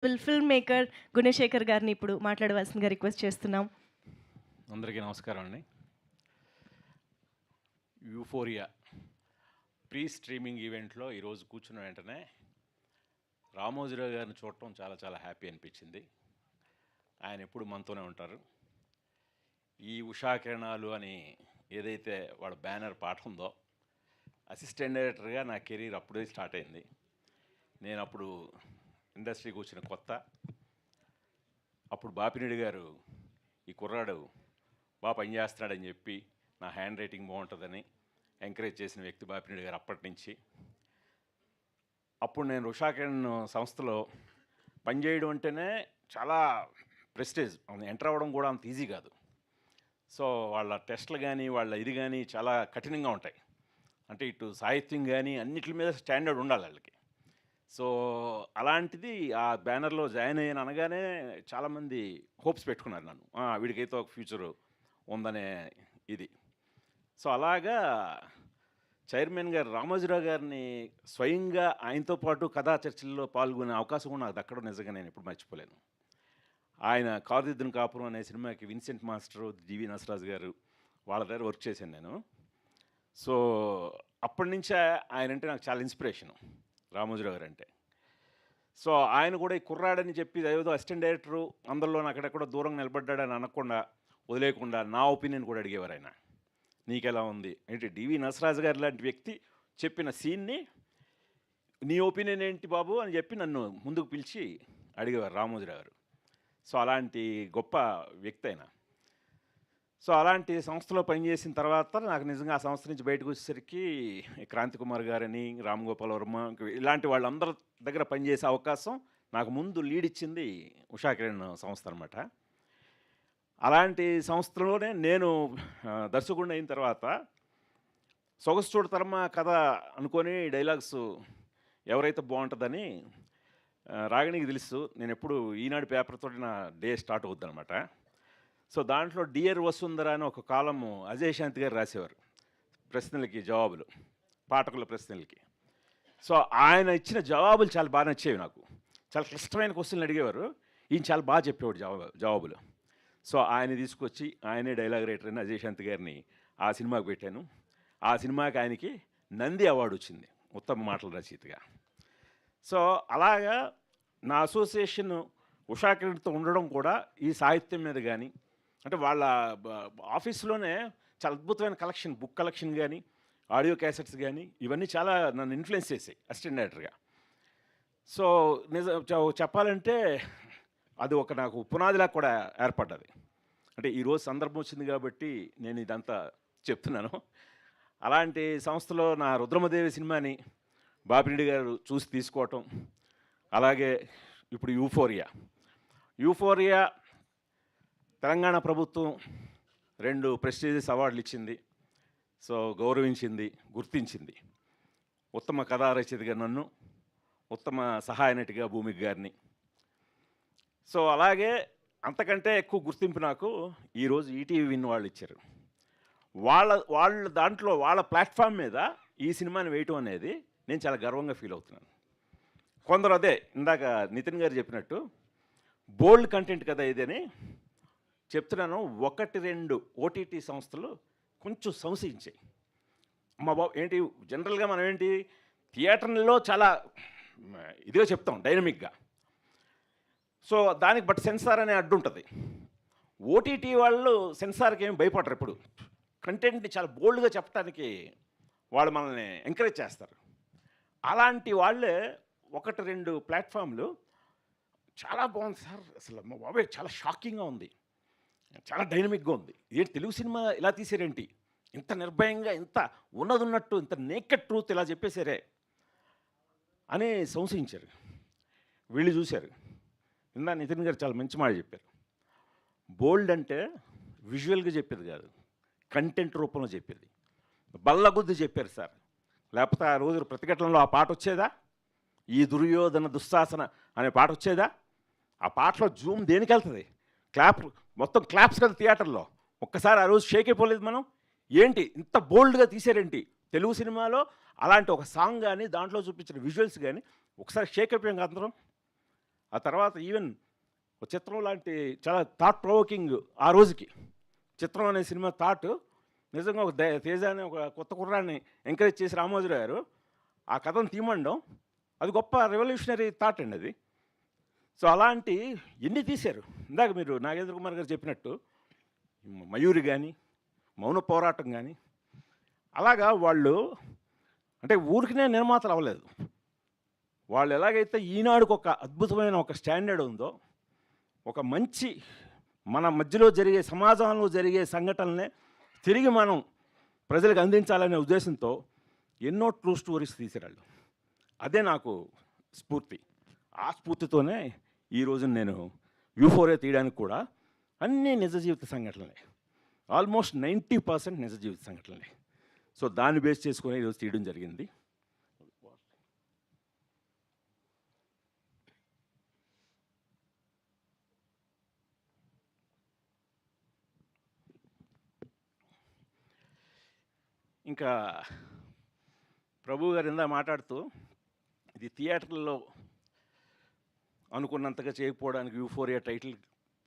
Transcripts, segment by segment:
Film maker Gunasekhar గారిని ఇప్పుడు మాట్లాడవలసిందిగా రిక్వెస్ట్ చేస్తున్నాం. అందరికీ నమస్కారం అండి. యూఫోరియా ప్రీ స్ట్రీమింగ్ ఈవెంట్లో ఈరోజు కూర్చున్న వెంటనే రామోజీరావు గారిని చూడటం చాలా చాలా హ్యాపీ అనిపించింది. ఆయన ఎప్పుడు మనతోనే ఉంటారు. ఈ ఉషా కిరణాలు అని ఏదైతే వాళ్ళ బ్యానర్ పాట ఉందో, అసిస్టెంట్ డైరెక్టర్గా నా కెరీర్ అప్పుడే స్టార్ట్ అయింది. నేను అప్పుడు ఇండస్ట్రీకి వచ్చిన కొత్త. అప్పుడు బాపిరెడ్డి గారు ఈ కుర్రాడు బాగా పనిచేస్తున్నాడని చెప్పి నా హ్యాండ్ రైటింగ్ బాగుంటుందని ఎంకరేజ్ చేసిన వ్యక్తి బాపిరెడ్డి గారు అప్పటి నుంచి. అప్పుడు నేను ఉషా కిరణ్ సంస్థలో పనిచేయడం అంటేనే చాలా ప్రెస్టేజ్, ఎంటర్ అవ్వడం కూడా అంత ఈజీ కాదు. సో వాళ్ళ టెస్ట్లు కానీ వాళ్ళ ఇది కానీ చాలా కఠినంగా ఉంటాయి. అంటే ఇటు సాహిత్యం కానీ అన్నిటి మీద స్టాండర్డ్ ఉండాలి వాళ్ళకి. సో అలాంటిది ఆ బ్యానర్లో జాయిన్ అయ్యాను అనగానే చాలామంది హోప్స్ పెట్టుకున్నారు నన్ను, వీడికైతే ఒక ఫ్యూచరు ఉందనే ఇది. సో అలాగా చైర్మన్ గారు రామోజీరావు గారిని స్వయంగా ఆయనతో పాటు కథా చర్చల్లో పాల్గొనే అవకాశం కూడా నాకు దక్కడం నిజంగా నేను ఎప్పుడు మర్చిపోలేను. ఆయన కారుదిద్దున కాపురం అనే సినిమాకి విన్సెంట్ మాస్టరు, జీవి నసరాజు గారు వాళ్ళ దగ్గర వర్క్ చేశాను నేను. సో అప్పటి నుంచే ఆయన అంటే నాకు చాలా ఇన్స్పిరేషను, రామోజీరావు గారు అంటే. సో ఆయన కూడా ఈ కుర్రాడని చెప్పి ఏదో అసిస్టెంట్ డైరెక్టరు అందరిలో అక్కడెక్కడో దూరంగా నిలబడ్డాడని అనకుండా వదిలేయకుండా నా ఒపీనియన్ కూడా అడిగేవారు ఆయన. నీకెలా ఉంది ఏంటి, డివి నసరాజు గారు లాంటి వ్యక్తి చెప్పిన సీన్ని నీ ఒపీనియన్ ఏంటి బాబు అని చెప్పి నన్ను ముందుకు పిలిచి అడిగేవారు రామోజీరావు గారు. సో అలాంటి గొప్ప వ్యక్తి ఆయన. సో అలాంటి సంస్థలో పనిచేసిన తర్వాత నాకు నిజంగా ఆ సంస్థ నుంచి బయటకు వచ్చేసరికి క్రాంతి కుమార్ గారని, రామ్ గోపాల్ వర్మ, ఇలాంటి వాళ్ళందరి దగ్గర పనిచేసే అవకాశం నాకు ముందు లీడ్ ఇచ్చింది ఉషా కిరణ్ సంస్థ అనమాట. అలాంటి సంస్థలోనే నేను దర్శకుడిని అయిన తర్వాత సొగసు చూడతరమ కథ అనుకొని డైలాగ్స్ ఎవరైతే బాగుంటుందని రాగిణికి తెలుసు. నేను ఎప్పుడు ఈనాడు పేపర్తో నా డే స్టార్ట్ అవుద్ది అనమాట. సో దాంట్లో డియర్ వసుంధర అని ఒక కాలము అజయ్ శాంతి గారు రాసేవారు, ప్రశ్నలకి జవాబులు, పాఠకుల ప్రశ్నలకి. సో ఆయన ఇచ్చిన జవాబులు చాలా బాగా నచ్చేవి నాకు. చాలా క్లిష్టమైన క్వశ్చన్లు అడిగేవారు, ఈయన చాలా బాగా చెప్పేవాడు జవాబులు. సో ఆయన తీసుకొచ్చి ఆయనే డైలాగ్ రైటర్ అని అజయ్ శాంతి గారిని ఆ సినిమాకి పెట్టాను. ఆ సినిమాకి ఆయనకి నంది అవార్డు వచ్చింది ఉత్తమ మాటల రచయితగా. సో అలాగా నా అసోసియేషన్ ఉషా కిరణ్తో ఉండడం కూడా ఈ సాహిత్యం మీద కానీ, అంటే వాళ్ళ ఆఫీస్లోనే చాలా అద్భుతమైన కలెక్షన్, బుక్ కలెక్షన్ కానీ, ఆడియో క్యాసెట్స్ కానీ, ఇవన్నీ చాలా నన్ను ఇన్ఫ్లుయెన్స్ చేసాయి అసిస్టెంట్ డైరెక్టర్గా. సో చెప్పాలంటే అది ఒక నాకు పునాదిలా కూడా ఏర్పడ్డది. అంటే ఈరోజు సందర్భం వచ్చింది కాబట్టి నేను ఇదంతా చెప్తున్నాను. అలాంటి సంస్థలో నా రుద్రమదేవి సినిమాని బాపిరెడ్డి గారు చూసి తీసుకోవటం, అలాగే ఇప్పుడు యూఫోరియా తెలంగాణ ప్రభుత్వం 2 ప్రెస్టీజియస్ అవార్డులు ఇచ్చింది. సో గౌరవించింది, గుర్తించింది. ఉత్తమ కథా రచయితగా నన్ను, ఉత్తమ సహాయ నటిగా భూమిక గారిని. సో అలాగే అంతకంటే ఎక్కువ గుర్తింపు నాకు ఈరోజు ఈటీవీ విన్ వాళ్ళు ఇచ్చారు. వాళ్ళ దాంట్లో వాళ్ళ ప్లాట్ఫామ్ మీద ఈ సినిమాని వేయటం అనేది నేను చాలా గర్వంగా ఫీల్ అవుతున్నాను. కొందరు అదే ఇందాక నితిన్ గారు చెప్పినట్టు బోల్డ్ కంటెంట్ కదా ఇదని చెప్తున్నాను. 1-2 ఓటీటీ సంస్థలు కొంచెం సంశయించాయి. మా బాబు ఏంటి, జనరల్గా మనం ఏంటి థియేటర్లో చాలా ఇదిగా చెప్తాం, డైనమిక్గా. సో దానికి బట్ సెన్సార్ అనే అడ్డు ఉంటుంది. ఓటీటీ వాళ్ళు సెన్సార్కి ఏమి భయపడరు. ఎప్పుడు కంటెంట్ని చాలా బోల్డ్గా చెప్పడానికి వాళ్ళు మనల్ని ఎంకరేజ్ చేస్తారు. అలాంటి వాళ్ళే 1-2 ప్లాట్ఫామ్లు చాలా బాగుంది సార్, అసలు మా బాబాయ్ చాలా షాకింగ్గా ఉంది, చాలా డైనమిక్గా ఉంది, ఏంటి తెలుగు సినిమా ఇలా తీసారేంటి, ఇంత నిర్భయంగా, ఇంత ఉన్నట్టు, ఇంత నేకెడ్ ట్రూత్ ఇలా చెప్పేశారే అని సంశయించారు. వీళ్ళు చూశారు. ఇందా నితిన్ గారు చాలా మంచి మాట చెప్పారు. బోల్డ్ అంటే విజువల్గా చెప్పేది కాదు, కంటెంట్ రూపంలో చెప్పేది. బల్లగుద్ది చెప్పారు సార్, లేకపోతే ఆ రోజు ప్రతిఘటనలో ఆ పాట వచ్చేదా, ఈ దుర్యోధన దుశ్శాసన అనే పాట వచ్చేదా? ఆ పాటలో జూమ్ దేనికి వెళ్తుంది, మొత్తం క్లాప్స్ కదా థియేటర్లో. ఒక్కసారి ఆ రోజు షేక్ అయిపోలేదు మనం, ఏంటి ఇంత బోల్డ్గా తీసారేంటి తెలుగు సినిమాలో అలాంటి ఒక సాంగ్ కానీ దాంట్లో చూపించిన విజువల్స్ కానీ ఒకసారి షేక్ అయిపోయాం కదా అందరం. ఆ తర్వాత ఈవెన్ ఒక చిత్రం లాంటి చాలా థాట్ ప్రొవోకింగ్ ఆ రోజుకి చిత్రం అనే సినిమా థాట్ నిజంగా ఒక తేజ అనే ఒక కొత్త కుర్రాన్ని ఎంకరేజ్ చేసి రామోజీరావు గారు ఆ కథను తీయమండం అది గొప్ప రెవల్యూషనరీ థాట్ అండి అది. సో అలాంటి ఎన్ని తీశారు. ఇందాక మీరు నాగేంద్ర కుమార్ గారు చెప్పినట్టు మయూరి కానీ మౌన పోరాటం కానీ అలాగా వాళ్ళు అంటే ఊరికినే నిర్మాతలు అవ్వలేదు. వాళ్ళు ఎలాగైతే ఈనాడుకు ఒక అద్భుతమైన ఒక స్టాండర్డ్ ఉందో ఒక మంచి మన మధ్యలో జరిగే సమాజంలో జరిగే సంఘటనలనే తిరిగి మనం ప్రజలకు అందించాలనే ఉద్దేశంతో ఎన్నో ట్రూ స్టోరీస్ తీసేరాళ్ళు. అదే నాకు స్ఫూర్తి. ఆ స్ఫూర్తితోనే ఈరోజు నేను యూఫోరియా తీయడానికి కూడా అన్నీ నిజ జీవిత సంఘటనలే, ఆల్మోస్ట్ 90% నిజ జీవిత సంఘటనలే. సో దాన్ని బేస్ చేసుకొని ఈరోజు తీయడం జరిగింది. ఇంకా ప్రభు గారు ఇందా మాట్లాడుతూ ఇది థియేటర్లో అనుకున్నంతగా చేయకపోవడానికి యూఫోరియా టైటిల్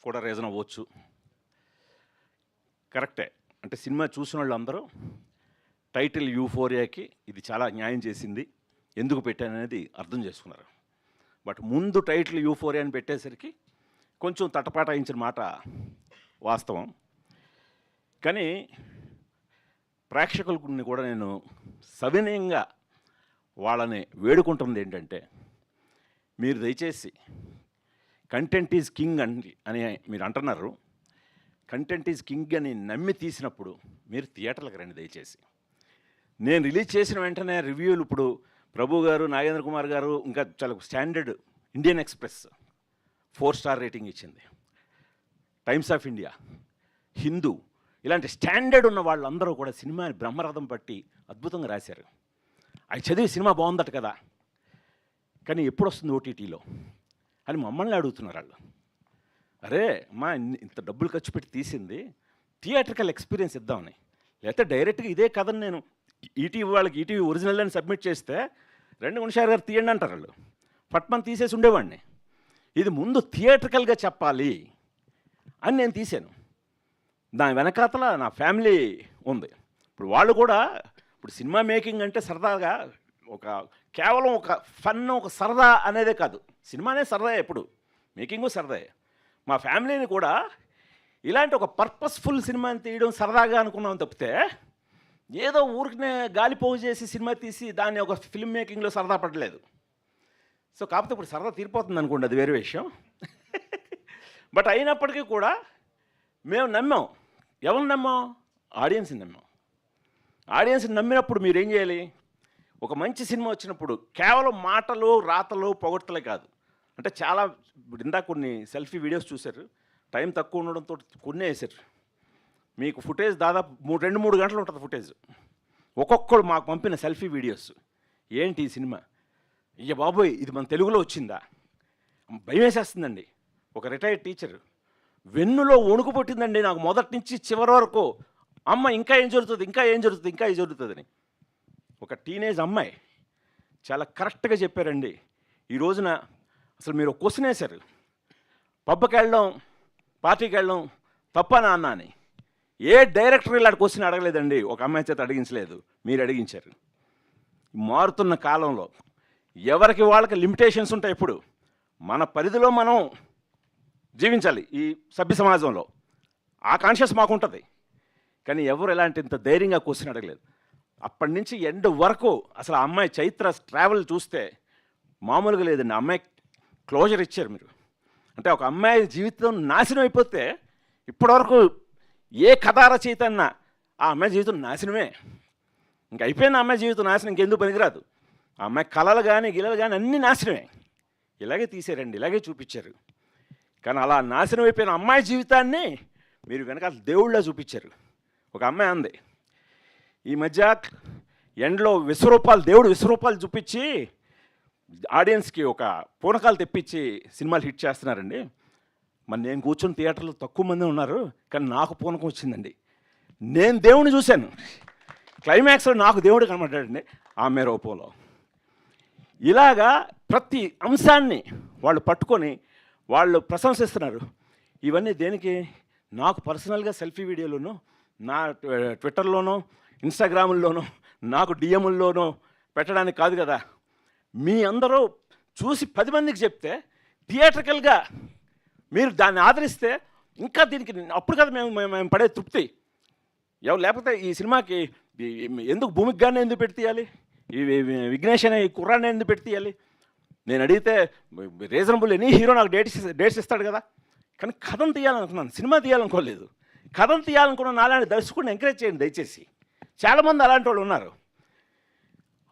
కూడా రీజన్ అవ్వచ్చు. కరెక్టే. అంటే సినిమా చూసిన వాళ్ళందరూ టైటిల్ యూఫోరియాకి ఇది చాలా న్యాయం చేసింది, ఎందుకు పెట్టాననేది అర్థం చేసుకున్నారు. బట్ ముందు టైటిల్ యూఫోరియా అని పెట్టేసరికి కొంచెం తటపాటాయించిన మాట వాస్తవం. కానీ ప్రేక్షకులని కూడా నేను సవినయంగా వాళ్ళని వేడుకుంటుంది ఏంటంటే, మీరు దయచేసి కంటెంట్ ఈజ్ కింగ్ అని మీరు అంటున్నారు. కంటెంట్ ఈజ్ కింగ్ అని నమ్మి తీసినప్పుడు మీరు థియేటర్లకు రండి దయచేసి. నేను రిలీజ్ చేసిన వెంటనే రివ్యూలు ఇప్పుడు ప్రభు గారు, నాగేంద్ర కుమార్ గారు, ఇంకా చాలా standard Indian express 4 star rating ఇచ్చింది, టైమ్స్ ఆఫ్ ఇండియా, హిందూ, ఇలాంటి స్టాండర్డ్ ఉన్న వాళ్ళందరూ కూడా సినిమాని బ్రహ్మరథం పట్టి అద్భుతంగా రాశారు. అవి చదివి సినిమా బాగుందట కదా, కానీ ఎప్పుడు వస్తుంది ఓటీటీలో అని మమ్మల్ని అడుగుతున్నారు వాళ్ళు. అరే అమ్మా, ఇంత డబ్బులు ఖర్చు పెట్టి తీసింది థియేటర్కల్ ఎక్స్పీరియన్స్ ఇద్దామని, లేకపోతే డైరెక్ట్గా ఇదే కథను నేను ఈటీవీ వాళ్ళకి ఈటీవీ ఒరిజినల్ అని సబ్మిట్ చేస్తే 2 గుణశాల గారు తీయండి అంటారు వాళ్ళు, పట్మని తీసేసి ఉండేవాడిని. ఇది ముందు థియేటర్కల్గా చెప్పాలి అని నేను తీశాను. దాని వెనకాతల నా ఫ్యామిలీ ఉంది. ఇప్పుడు వాళ్ళు కూడా ఇప్పుడు సినిమా మేకింగ్ అంటే సరదాగా ఒక కేవలం ఒక ఫన్, ఒక సరదా అనేదే కాదు. సినిమానే సరదా, ఎప్పుడు మేకింగు సరదా. మా ఫ్యామిలీని కూడా ఇలాంటి ఒక పర్పస్ఫుల్ సినిమాని తీయడం సరదాగా అనుకున్నాం తప్పితే ఏదో ఊరికనే గాలిపోగు చేసి సినిమా తీసి దాన్ని ఒక ఫిల్మ్ మేకింగ్లో సరదా పడలేదు. సో కాకపోతే ఇప్పుడు సరదా తీరిపోతుంది అనుకోండి, అది వేరే విషయం. బట్ అయినప్పటికీ కూడా మేము నమ్మాం. ఎవరు నమ్మాం? ఆడియన్స్ని నమ్మాం. ఆడియన్స్ని నమ్మినప్పుడు మీరు ఏం చేయాలి? ఒక మంచి సినిమా వచ్చినప్పుడు కేవలం మాటలు, రాతలు, పొగడ్తలే కాదు. అంటే చాలా ఇందాక కొన్ని సెల్ఫీ వీడియోస్ చూశారు, టైం తక్కువ ఉండడంతో కొన్ని వేశారు. మీకు ఫుటేజ్ దాదాపు 2-3 గంటలు ఉంటుంది ఫుటేజ్. ఒక్కొక్కడు మాకు పంపిన సెల్ఫీ వీడియోస్. ఏంటి ఈ సినిమా, ఇయ్య బాబోయ్ ఇది మన తెలుగులో వచ్చిందా, భయం వేసేస్తుందండి. ఒక రిటైర్డ్ టీచర్ వెన్నులో వణుకు పుట్టిందండి నాకు మొదటి నుంచి చివరి వరకు. అమ్మ ఇంకా ఏం జరుగుతుంది, ఇంకా ఏం జరుగుతుంది, ఇంకా ఏం జరుగుతుందని. ఒక టీనేజ్ అమ్మాయి చాలా కరెక్ట్గా చెప్పారండి. ఈ రోజున అసలు మీరు క్వశ్చన్ వేశారు, పబ్కి వెళ్ళడం, పార్టీకి వెళ్ళడం తప్ప నాన్న అని. ఏ డైరెక్టర్ ఇలాంటి క్వశ్చన్ అడగలేదండి, ఒక అమ్మాయి చేత అడిగించలేదు, మీరు అడిగించారు. మారుతున్న కాలంలో ఎవరికి వాళ్ళకి లిమిటేషన్స్ ఉంటాయి. ఇప్పుడు మన పరిధిలో మనం జీవించాలి ఈ సభ్య సమాజంలో, ఆ కాన్షియస్ మాకుంటుంది. కానీ ఎవరు ఎలాంటి ఇంత ధైర్యంగా క్వశ్చన్ అడగలేదు. అప్పటి నుంచి ఎండ్ వరకు అసలు ఆ అమ్మాయి చైత్ర ట్రావెల్ చూస్తే మామూలుగా లేదండి. అమ్మాయి క్లోజర్ ఇచ్చారు మీరు. అంటే ఒక అమ్మాయి జీవితం నాశనం అయిపోతే ఇప్పటివరకు ఏ కథా రచయిత అన్నా ఆ అమ్మాయి జీవితం నాశనమే, ఇంక అయిపోయిన అమ్మాయి జీవితం నాశనం, ఇంకెందుకు పనికిరాదు. ఆ అమ్మాయి కళలు కానీ గిలలు కానీ అన్నీ నాశనమే. ఇలాగే తీసారండి, ఇలాగే చూపించారు. కానీ అలా నాశనం అయిపోయిన అమ్మాయి జీవితాన్ని మీరు వెనకాల దేవుళ్ళ చూపించారు. ఒక అమ్మాయి అంది ఈ మధ్య ఎండ్లో విశ్వరూపాలు, దేవుడు విశ్వరూపాలు చూపించి ఆడియన్స్కి ఒక పూనకాలు తెప్పించి సినిమాలు హిట్ చేస్తున్నారండి. మరి నేను కూర్చొని థియేటర్లో తక్కువ మంది ఉన్నారు, కానీ నాకు పూనకం వచ్చిందండి. నేను దేవుడిని చూశాను. క్లైమాక్స్లో నాకు దేవుడు కనబడ్డాడండి ఆమె రూపంలో. ఇలాగా ప్రతి అంశాన్ని వాళ్ళు పట్టుకొని వాళ్ళు ప్రశంసిస్తున్నారు. ఇవన్నీ దేనికి? నాకు పర్సనల్గా సెల్ఫీ వీడియోలోనూ, నా ట్విట్టర్లోనో, ఇన్స్టాగ్రాముల్లోనో, నాకు డిఎంల్లోనో పెట్టడానికి కాదు కదా. మీ అందరూ చూసి 10 మందికి చెప్తే, థియేట్రికల్గా మీరు దాన్ని ఆదరిస్తే ఇంకా దీనికి అప్పుడు కదా మేము పడే తృప్తి. లేకపోతే ఈ సినిమాకి ఎందుకు భూమికి గానే ఎందుకు పెట్టి తీయాలి? ఈ విఘ్నేష్ అనే ఈ కుర్రాన్ని ఎందుకు పెట్టి తీయాలి? నేను అడిగితే రీజనబుల్ ఎనీ హీరో నాకు డేట్స్ ఇస్తాడు కదా. కానీ కథను తీయాలనుకున్నాను, సినిమా తీయాలనుకోలేదు. కథను తీయాలనుకున్న నాలాంటి దర్శకుడిని ఎంకరేజ్ చేయండి దయచేసి. చాలామంది అలాంటి వాళ్ళు ఉన్నారు.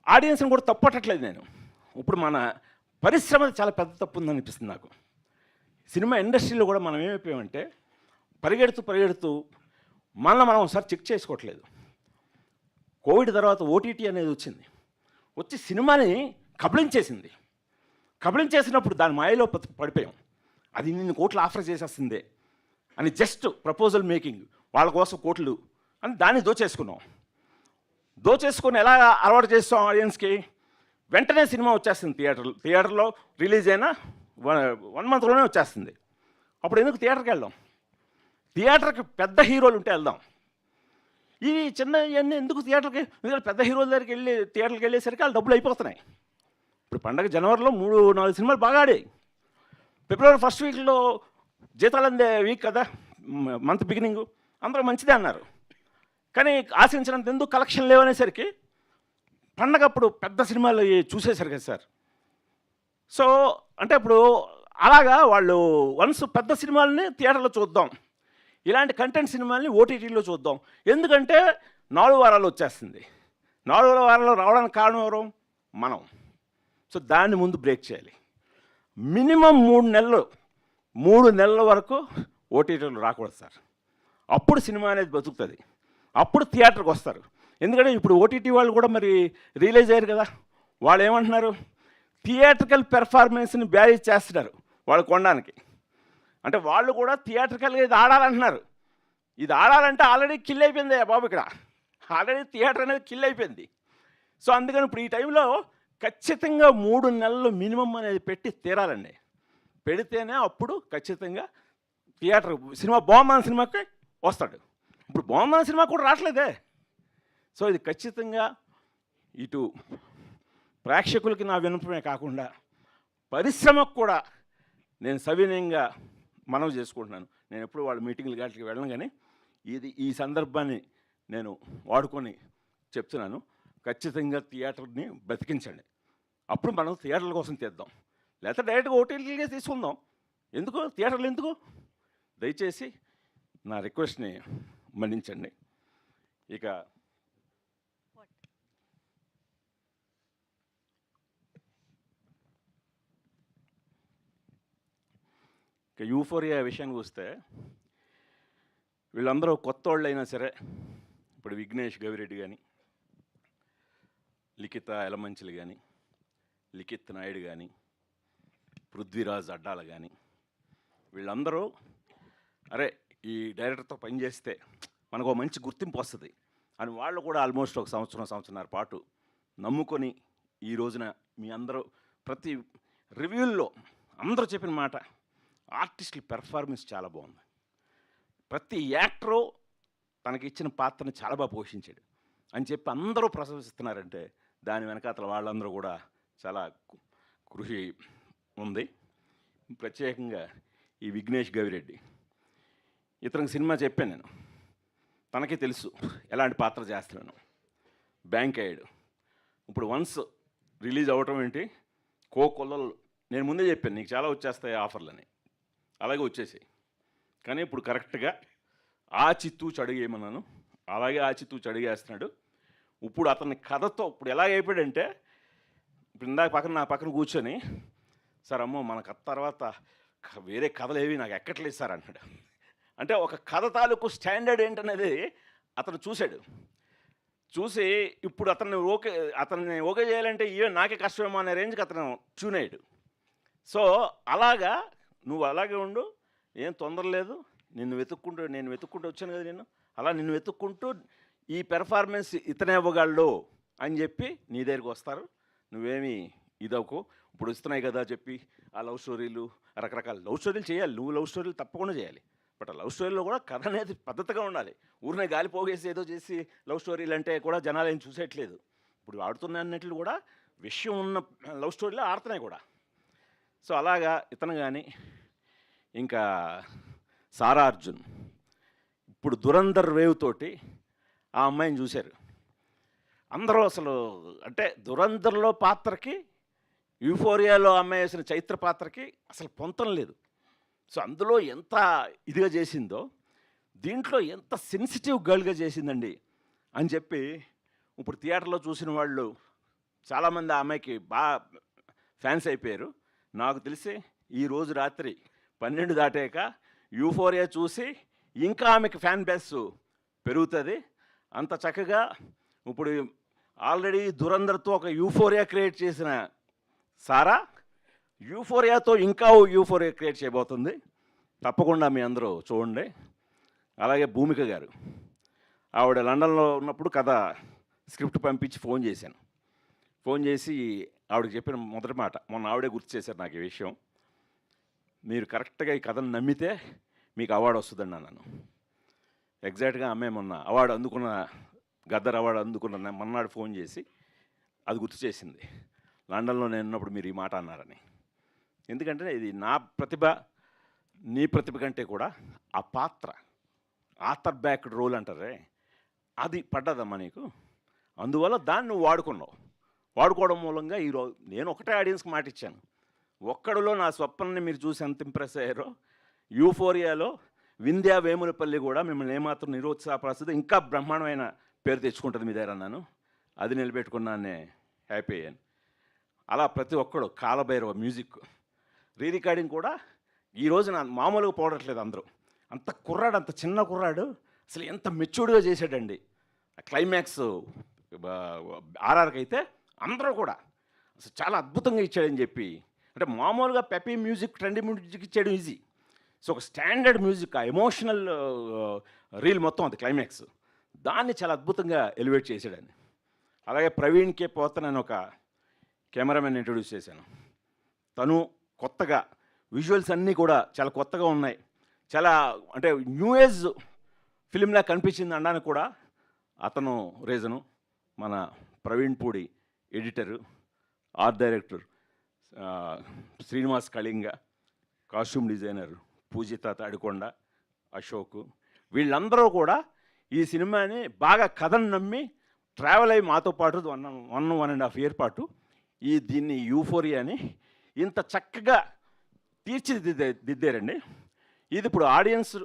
ఆడియన్స్ని కూడా తప్పట్టట్లేదు నేను. ఇప్పుడు మన పరిశ్రమ చాలా పెద్ద తప్పు ఉందనిపిస్తుంది నాకు. సినిమా ఇండస్ట్రీలో కూడా మనం ఏమైపోయామంటే పరిగెడుతూ మనం ఒకసారి చెక్ చేసుకోవట్లేదు. కోవిడ్ తర్వాత ఓటీటీ అనేది వచ్చి సినిమాని కబళించేసినప్పుడు దాని మాయలో పడిపోయాం. అది నిన్ను కోట్లు ఆఫర్ చేసేస్తుందే అని జస్ట్ ప్రపోజల్ మేకింగ్, వాళ్ళ కోసం కోట్లు అని దాన్ని దోచేసుకొని ఎలా అలవాటు చేస్తాం ఆడియన్స్కి? వెంటనే సినిమా వచ్చేస్తుంది థియేటర్లో రిలీజ్ అయినా 1 మంత్లోనే వచ్చేస్తుంది. అప్పుడు ఎందుకు థియేటర్కి వెళ్దాం? థియేటర్కి పెద్ద హీరోలు ఉంటే వెళ్దాం. ఇవి చిన్న ఇవన్నీ ఎందుకు థియేటర్కి? ఎందుకంటే పెద్ద హీరోల దగ్గరికి థియేటర్కి వెళ్ళేసరికి వాళ్ళు డబ్బులు అయిపోతున్నాయి. ఇప్పుడు పండగ జనవరిలో 3-4 సినిమాలు బాగా ఆడాయి. ఫిబ్రవరి ఫస్ట్ వీక్లో జీతాలు అందే వీక్ కదా, మంత్ బిగినింగ్, అందరూ మంచిదే అన్నారు. కానీ ఆశించినంత ఎందుకు కలెక్షన్ లేవనేసరికి పండగప్పుడు పెద్ద సినిమాలు చూసేశారు కదా సార్. సో అంటే ఇప్పుడు అలాగా వాళ్ళు వన్స్ పెద్ద సినిమాలని థియేటర్లో చూద్దాం, ఇలాంటి కంటెంట్ సినిమాల్ని ఓటీటీలో చూద్దాం. ఎందుకంటే 4 వారాలు వచ్చేస్తుంది. 4వ వారంలో రావడానికి కారణం ఎవరు? మనం. సో దాన్ని ముందు బ్రేక్ చేయాలి. మినిమం 3 నెలల వరకు ఓటీటీలు రాకూడదు సార్. అప్పుడు సినిమా అనేది బతుకుతుంది, అప్పుడు థియేటర్కి వస్తారు. ఎందుకంటే ఇప్పుడు ఓటీటీ వాళ్ళు కూడా మరి రియలైజ్ అయ్యారు కదా. వాళ్ళు ఏమంటున్నారు? థియేట్రికల్ పెర్ఫార్మెన్స్ని బ్యారేజ్ చేస్తున్నారు వాళ్ళు కొనడానికి. అంటే వాళ్ళు కూడా థియేట్రికల్గా ఇది ఆడాలంటున్నారు. ఇది ఆడాలంటే ఆల్రెడీ కిల్ అయిపోయింది బాబు, ఇక్కడ ఆల్రెడీ థియేటర్ అనేది కిల్ అయిపోయింది. సో అందుకని ఇప్పుడు ఈ టైంలో ఖచ్చితంగా 3 నెలలు మినిమం అనేది పెట్టి తీరాలండి. పెడితేనే అప్పుడు ఖచ్చితంగా థియేటర్ సినిమా బాగుందన్న సినిమాకి వస్తాడు. ఇప్పుడు బాగుందన్న సినిమా కూడా రావట్లేదే. సో ఇది ఖచ్చితంగా ఇటు ప్రేక్షకులకి నా వినపమే కాకుండా పరిశ్రమకు కూడా నేను సవినయంగా మనవి చేసుకుంటున్నాను. నేను ఎప్పుడు వాళ్ళ మీటింగ్లు గాటికి వెళ్ళను, కానీ ఈ సందర్భాన్ని నేను వాడుకొని చెప్తున్నాను. ఖచ్చితంగా థియేటర్ని బతికించండి. అప్పుడు మనం థియేటర్ల కోసం తీద్దాం, లేకపోతే డైరెక్ట్గా ఓటీటీలకే తీసుకుందాం. ఎందుకు థియేటర్లు ఎందుకు? దయచేసి నా రిక్వెస్ట్ని మన్నించండి. ఇక యూఫోరియా విషయానికి వస్తే, వీళ్ళందరూ కొత్త వాళ్ళు అయినా సరే, ఇప్పుడు విఘ్నేష్ గవిరెడ్డి కానీ, లిఖిత ఎలమంచిలి కానీ, లిఖిత్ నాయుడు కానీ, పృథ్వీరాజ్ అడ్డాల కానీ, వీళ్ళందరూ అరే ఈ డైరెక్టర్తో పనిచేస్తే మనకు మంచి గుర్తింపు వస్తుంది అని వాళ్ళు కూడా ఆల్మోస్ట్ ఒక సంవత్సరంన్నర పాటు నమ్ముకొని ఈ రోజున మీ అందరూ ప్రతి రివ్యూల్లో అందరూ చెప్పిన మాట, ఆర్టిస్టుల పెర్ఫార్మెన్స్ చాలా బాగుంది, ప్రతి యాక్టరు తనకి ఇచ్చిన పాత్రని చాలా బాగా పోషించాడు అని చెప్పి అందరూ ప్రశంసిస్తున్నారంటే దాని వెనకాతల వాళ్ళందరూ కూడా చాలా కృషి ఉంది. ప్రత్యేకంగా ఈ విఘ్నేష్ గవిరెడ్డి, ఇతనికి సినిమా చెప్పాను నేను, తనకే తెలుసు ఎలాంటి పాత్ర చేస్తున్నాను. బ్యాంక్ అయ్యాడు. ఇప్పుడు వన్స్ రిలీజ్ అవ్వటం ఏంటి, కోకొల్లలు నేను ముందే చెప్పాను నీకు చాలా వచ్చేస్తాయి ఆఫర్లని, అలాగే వచ్చేసాయి. కానీ ఇప్పుడు కరెక్ట్గా ఆచితూచి అడిగేయమన్నాను, అలాగే ఆచితూచి అడిగేస్తున్నాడు. ఇప్పుడు అతని కథతో ఇప్పుడు ఎలాగైపోయాడంటే, ఇప్పుడు ఇందాక నా పక్కన కూర్చొని సార్ అమ్మో మన కథ తర్వాత వేరే కథలు ఏవి నాకు ఎక్కట్లేదు సార్ అన్నాడు. అంటే ఒక కథ తాలూకు స్టాండర్డ్ ఏంటనేది అతను చూసి ఇప్పుడు అతన్ని ఓకే చేయాలంటే నాకే కష్టమేమో అనే రేంజ్కి అతను ట్యూన్ అయ్యాడు. సో అలాగా నువ్వు అలాగే ఉండు, ఏం తొందర లేదు, నేను వెతుక్కుంటూ వచ్చాను కదా, అలా నిన్ను వెతుక్కుంటూ ఈ పెర్ఫార్మెన్స్ ఇతనే ఇవ్వగలడు అని చెప్పి నీ దగ్గరికి వస్తారు. నువ్వేమీ ఇదొక ఇప్పుడు ఇస్తున్నాయి కదా చెప్పి ఆ లవ్ స్టోరీలు రకరకాల లవ్ స్టోరీలు చేయాలి, నువ్వు లవ్ స్టోరీలు తప్పకుండా చేయాలి. బట్ ఆ లవ్ స్టోరీలో కూడా కథ అనేది పద్ధతిగా ఉండాలి. ఊరినే గాలి పోగేసి ఏదో చేసి లవ్ స్టోరీలు అంటే కూడా జనాలు ఏం చూసేయట్లేదు. ఇప్పుడు ఆడుతున్న అన్నిట్లు కూడా విషయం ఉన్న లవ్ స్టోరీలో ఆడుతున్నాయి కూడా. సో అలాగా ఇతను కానీ ఇంకా సారా అర్జున్ ఇప్పుడు దురంధర్ వేవ్ తోటి ఆ అమ్మాయిని చూశారు అందరూ. అసలు అంటే దురంధర్లో పాత్రకి యూఫోరియాలో అమ్మాయి వేసిన చైత్ర పాత్రకి అసలు పొంతం లేదు. సో అందులో ఎంత ఇదిగా చేసిందో దీంట్లో ఎంత సెన్సిటివ్ గర్ల్గా చేసిందండి అని చెప్పి ఇప్పుడు థియేటర్లో చూసిన వాళ్ళు చాలామంది ఆ అమ్మాయికి బాగా ఫ్యాన్స్ అయిపోయారు. నాకు తెలిసి ఈరోజు రాత్రి 12 దాటాక యూఫోరియా చూసి ఇంకా ఆమెకి ఫ్యాన్ బేస్ పెరుగుతుంది. అంత చక్కగా ఇప్పుడు ఆల్రెడీ దురంధర్తో ఒక యూఫోరియా క్రియేట్ చేసిన సారా యూఫోరియాతో ఇంకా యూఫోరియా క్రియేట్ చేయబోతుంది. తప్పకుండా మీ అందరూ చూడండి. అలాగే భూమిక గారు, ఆవిడ లండన్లో ఉన్నప్పుడు కథ స్క్రిప్ట్ పంపించి ఫోన్ చేశాను. ఫోన్ చేసి ఆవిడకి చెప్పిన మొదటి మాట మొన్న ఆవిడే గుర్తు చేశారు నాకు ఈ విషయం. మీరు కరెక్ట్గా ఈ కథను నమ్మితే మీకు అవార్డు వస్తుందండి అన్నాను. ఎగ్జాక్ట్గా అమ్మాయి మొన్న అవార్డు అందుకున్న గద్దర్ అవార్డు అందుకున్న మొన్నాడు ఫోన్ చేసి అది గుర్తు చేసింది. లండన్లో నేను ఉన్నప్పుడు మీరు ఈ మాట అన్నారని. ఎందుకంటే ఇది నా ప్రతిభ నీ ప్రతిభ కంటే కూడా ఆ పాత్ర ఆథర్ బ్యాక్డ్ రోల్ అంటారే అది పడ్డదమ్మా నీకు. అందువల్ల దాన్ని నువ్వు వాడుకున్నావు. వాడుకోవడం మూలంగా ఈరోజు నేను ఒకటే ఆడియన్స్కి మాట ఇచ్చాను. ఒక్కడిలో నా స్వప్నాన్ని మీరు చూసి ఎంత ఇంప్రెస్ అయ్యారో యూఫోరియాలో వింధ్యా వేములపల్లి కూడా మిమ్మల్ని ఏమాత్రం నిరుత్సాహపరుస్తుంది, ఇంకా బ్రహ్మాండమైన పేరు తెచ్చుకుంటుంది మీ దగ్గర అన్నాను. అది నిలబెట్టుకున్నానే హ్యాపీ అయ్యాను. అలా ప్రతి ఒక్కడు కాలభైరవ మ్యూజిక్ రీ రికార్డింగ్ కూడా ఈరోజు నా మామూలుగా పోవట్లేదు. అందరూ అంత కుర్రాడు, అంత చిన్న కుర్రాడు అసలు ఎంత మెచ్యూర్డ్గా చేశాడండి. క్లైమాక్స్ ఆర్ఆర్కి అయితే అందరూ కూడా అసలు చాలా అద్భుతంగా ఇచ్చాడని చెప్పి. అంటే మామూలుగా పెపీ మ్యూజిక్ ట్రెండీ మ్యూజిక్ ఇచ్చేయడం ఈజీ. సో ఒక స్టాండర్డ్ మ్యూజిక్ ఆ ఎమోషనల్ రీల్ మొత్తం అది క్లైమాక్స్ దాన్ని చాలా అద్భుతంగా ఎలివేట్ చేశాడని. అలాగే ప్రవీణ్ కే పోతన్ అని ఒక కెమెరామెన్ ఇంట్రొడ్యూస్ చేశాను. తను కొత్తగా విజువల్స్ అన్నీ కూడా చాలా కొత్తగా ఉన్నాయి. చాలా అంటే న్యూ ఏజ్ ఫిలింలా కనిపించింది అనడానికి కూడా అతను రీజను. మన Praveen Pudi editor, art director Srinivas Kalinga, costume designer Poojitha Tadikonda, Ashok, వీళ్ళందరూ కూడా ఈ సినిమాని బాగా కథను నమ్మి ట్రావెల్ అయ్యి మాతో పాటు 1.5 ఇయర్ పాటు దీన్ని యూఫోరియాని ఇంత చక్కగా తీర్చిదిద్దారండి. ఇది ఇప్పుడు ఆడియన్స్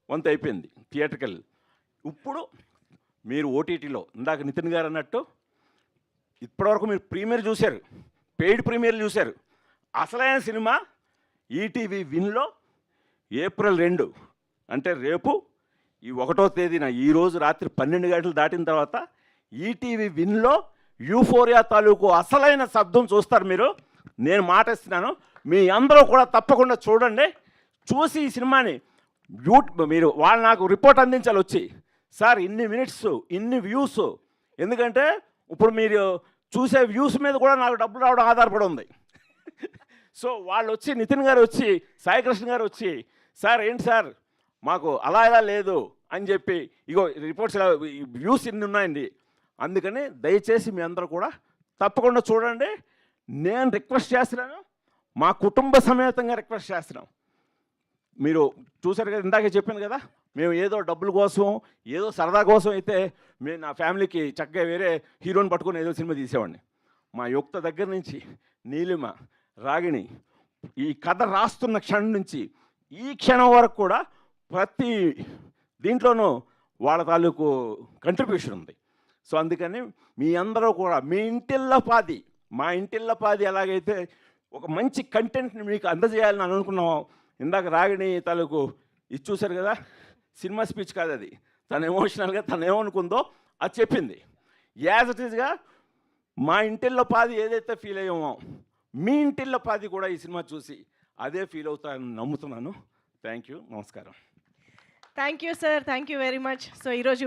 వంత అయిపోయింది థియేటర్కల్. ఇప్పుడు మీరు ఓటీటీలో ఇందాక నితిన్ గారు అన్నట్టు ఇప్పటివరకు మీరు ప్రీమియర్ చూశారు, పెయిడ్ ప్రీమియర్లు చూశారు. అసలైన సినిమా ఈటీవీ విన్లో ఏప్రిల్ 2 అంటే రేపు ఈ 1వ తేదీన ఈరోజు రాత్రి 12 గంటలు దాటిన తర్వాత ఈటీవీ విన్లో యూఫోరియా తాలూకు అసలైన శబ్దం చూస్తారు మీరు. నేను మాటిస్తున్నాను, మీ అందరూ కూడా తప్పకుండా చూడండి. చూసి ఈ సినిమాని మీరు వాళ్ళు నాకు రిపోర్ట్ అందించాలి వచ్చి, సార్ ఇన్ని మినిట్స్ ఇన్ని వ్యూస్. ఎందుకంటే ఇప్పుడు మీరు చూసే వ్యూస్ మీద కూడా నాకు డబ్బులు రావడం ఆధారపడి ఉంది. సో వాళ్ళు వచ్చి నితిన్ గారు వచ్చి సాయికృష్ణ గారు వచ్చి, సార్ ఏంటి సార్ మాకు అలా ఇలా లేదు అని చెప్పి ఇగో రిపోర్ట్స్ ఇలా వ్యూస్ ఇన్ని ఉన్నాయండి. అందుకని దయచేసి మీ అందరూ కూడా తప్పకుండా చూడండి. నేను రిక్వెస్ట్ చేస్తున్నాను, మా కుటుంబ సమేతంగా రిక్వెస్ట్ చేస్తున్నాం. మీరు చూసారు కదా, ఇందాకే చెప్పాను కదా, మేము ఏదో డబ్బుల కోసం ఏదో సరదా కోసం అయితే మేము నా ఫ్యామిలీకి చక్కగా వేరే హీరోని పట్టుకొని ఏదో సినిమా తీసేవాడిని. మా యుక్త దగ్గర నుంచి నీలిమ, రాగిణి ఈ కథ రాస్తున్న క్షణం నుంచి ఈ క్షణం వరకు కూడా ప్రతి దీంట్లోనూ వాళ్ళ తాలూకు కంట్రిబ్యూషన్ ఉంది. సో అందుకని మీ అందరూ కూడా మీ ఇంటిల్లపాది, మా ఇంటిల్లపాది ఎలాగైతే ఒక మంచి కంటెంట్ని మీకు అందజేయాలని అనుకున్నాం. ఇందాక రాగిణి తాలూకు ఇది చూశారు కదా, సినిమా స్పీచ్ కాదు అది, తను ఎమోషనల్గా తను ఏమనుకుందో అది చెప్పింది. యాజ్ ఇట్ ఈస్గా మా ఇంటిల్లపాది ఏదైతే ఫీల్ అయ్యామో మీ ఇంటిల్లపాది కూడా ఈ సినిమా చూసి అదే ఫీల్ అవుతారని నమ్ముతున్నాను. థ్యాంక్ యూ, నమస్కారం. Thank you sir, thank you very much. So ఈరోజు